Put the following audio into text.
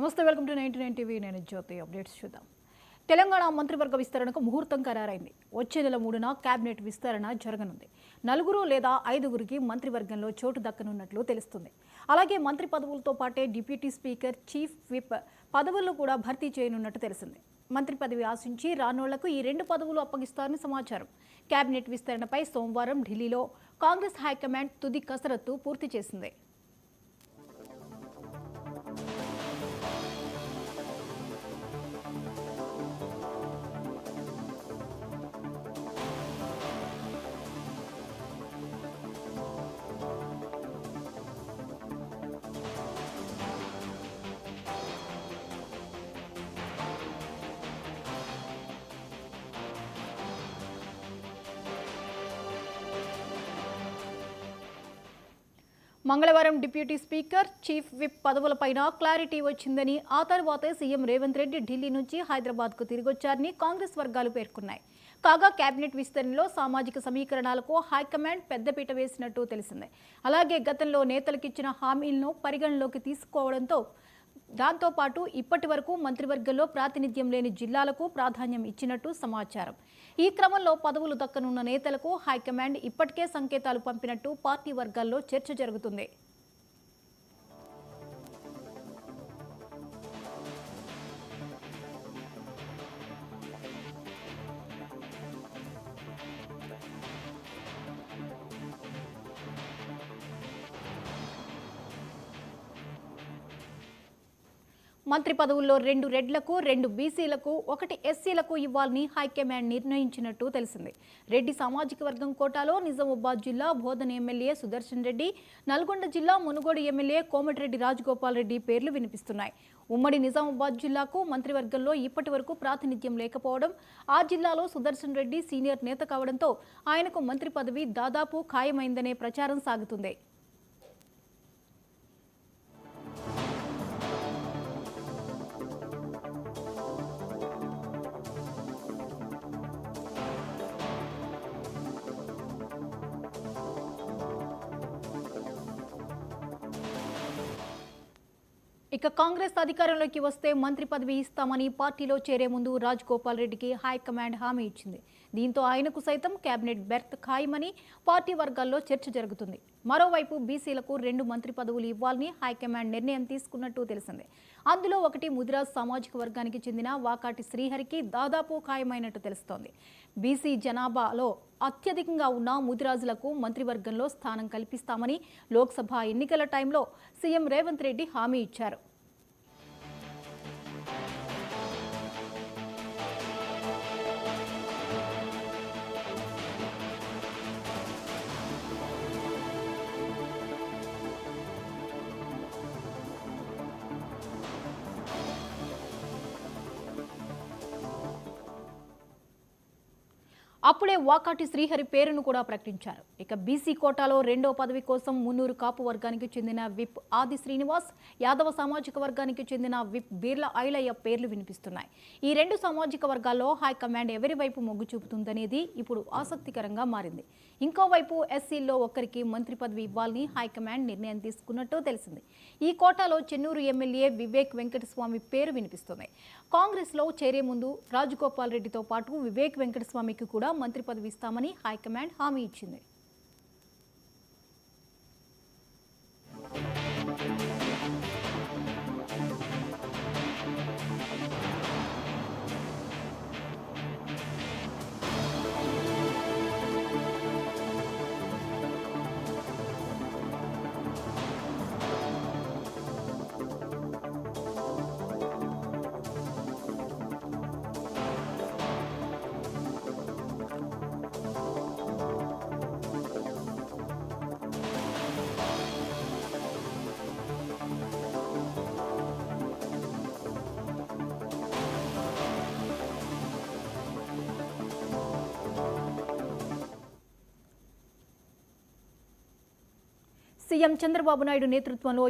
నమస్తే, welcome to 99 TV. నేను జ్యోతి. Updates చూద్దాం. తెలంగాణ మంత్రివర్గ విస్తరణకు ముహూర్తం ఖరారైంది. వచ్చే నెల 3న కేబినెట్ విస్తరణ జరగనుంది. 4 లేదా 5 మంత్రివర్గంలో చోటు దక్కనున్నట్లు తెలుస్తుంది. అలాగే మంత్రి పదవులతో పాటే డిప్యూటీ స్పీకర్, చీఫ్ విప్ పదవులను కూడా భర్తీ చేయనున్నట్టు తెలిసింది. మంత్రి పదవి ఆశించి రానోళ్లకు ఈ 2 పదవులు అప్పగిస్తారని సమాచారం. కేబినెట్ విస్తరణపై సోమవారం ఢిల్లీలో కాంగ్రెస్ హైకమాండ్ తుది కసరత్తు పూర్తి చేసింది. మంగళవారం డిప్యూటీ స్పీకర్, చీఫ్ విప్ పదవులపైన క్లారిటీ వచ్చిందని, ఆ తర్వాతే సీఎం రేవంత్ రెడ్డి ఢిల్లీ నుంచి హైదరాబాద్కు తిరిగొచ్చారని కాంగ్రెస్ వర్గాలు పేర్కొన్నాయి. కాగా కేబినెట్ విస్తరణలో సామాజిక సమీకరణాలకు హైకమాండ్ పెద్దపీట వేసినట్టు తెలిసింది. అలాగే గతంలో నేతలకిచ్చిన హామీలను పరిగణలోకి తీసుకోవడంతో దాంతోపాటు ఇప్పటి వరకు మంత్రివర్గంలో ప్రాతినిధ్యం లేని జిల్లాలకు ప్రాధాన్యం ఇచ్చినట్టు సమాచారం. ఈ క్రమంలో పదవులు దక్కనున్న నేతలకు హైకమాండ్ ఇప్పటికే సంకేతాలు పంపినట్టు పార్టీ వర్గాల్లో చర్చ జరుగుతుంది. మంత్రి పదవుల్లో 2 రెడ్లకు, 2 బీసీలకు, 1 ఎస్సీలకు ఇవ్వాలని హైకమాండ్ నిర్ణయించినట్టు తెలిసింది. రెడ్డి సామాజిక వర్గం కోటాలో నిజామాబాద్ జిల్లా బోధన ఎమ్మెల్యే సుదర్శన్ రెడ్డి, నల్గొండ జిల్లా మునుగోడు ఎమ్మెల్యే కోమటిరెడ్డి రాజగోపాల్ రెడ్డి పేర్లు వినిపిస్తున్నాయి. ఉమ్మడి నిజామాబాద్ జిల్లాకు మంత్రివర్గంలో ఇప్పటి వరకు ప్రాతినిధ్యం లేకపోవడం, ఆ జిల్లాలో సుదర్శన్ రెడ్డి సీనియర్ నేత కావడంతో ఆయనకు మంత్రి పదవి దాదాపు ఖాయమైందనే ప్రచారం సాగుతుంది. ఇక కాంగ్రెస్ అధికారంలోకి వస్తే మంత్రి పదవి ఇస్తామని పార్టీలో చేరే ముందు రాజగోపాల్ రెడ్డికి హైకమాండ్ హామీ ఇచ్చింది. దీంతో ఆయనకు సైతం కేబినెట్ బెర్త్ ఖాయమని పార్టీ వర్గాల్లో చర్చ జరుగుతుంది. మరోవైపు బీసీలకు 2 మంత్రి పదవులు ఇవ్వాలని హైకమాండ్ నిర్ణయం తీసుకున్నట్టు తెలిసింది. అందులో ఒకటి ముదిరాజ్ సామాజిక వర్గానికి చెందిన వాకాటి శ్రీహరికి దాదాపు ఖాయమైనట్టు తెలుస్తోంది. బీసీ జనాభాలో అత్యధికంగా ఉన్న ముదిరాజులకు మంత్రివర్గంలో స్థానం కల్పిస్తామని లోక్సభ ఎన్నికల టైంలో సీఎం రేవంత్ రెడ్డి హామీ ఇచ్చారు. అప్పుడే వాకాటి శ్రీహరి పేరును కూడా ప్రకటించారు. ఇక బీసీ కోటాలో 2వ పదవి కోసం మున్నూరు కాపు వర్గానికి చెందిన విప్ ఆది శ్రీనివాస్, యాదవ సామాజిక వర్గానికి చెందిన విప్ బీర్ల ఐలయ్య పేర్లు వినిపిస్తున్నాయి. ఈ 2 సామాజిక వర్గాల్లో హైకమాండ్ ఎవరి వైపు మొగ్గు చూపుతుందనేది ఇప్పుడు ఆసక్తికరంగా మారింది. ఇంకోవైపు ఎస్సీల్లో ఒకరికి మంత్రి పదవి ఇవ్వాలని హైకమాండ్ నిర్ణయం తీసుకున్నట్టు తెలిసింది. ఈ కోటాలో చెన్నూరు ఎమ్మెల్యే వివేక్ వెంకటస్వామి పేరు వినిపిస్తుంది. కాంగ్రెస్లో చేరే ముందు రాజగోపాల్ రెడ్డితో పాటు వివేక్ వెంకటస్వామికి కూడా మంత్రి పదవి ఇస్తామని హైకమాండ్ హామీ ఇచ్చింది. సీఎం చంద్రబాబు నాయుడు నేతృత్వంలో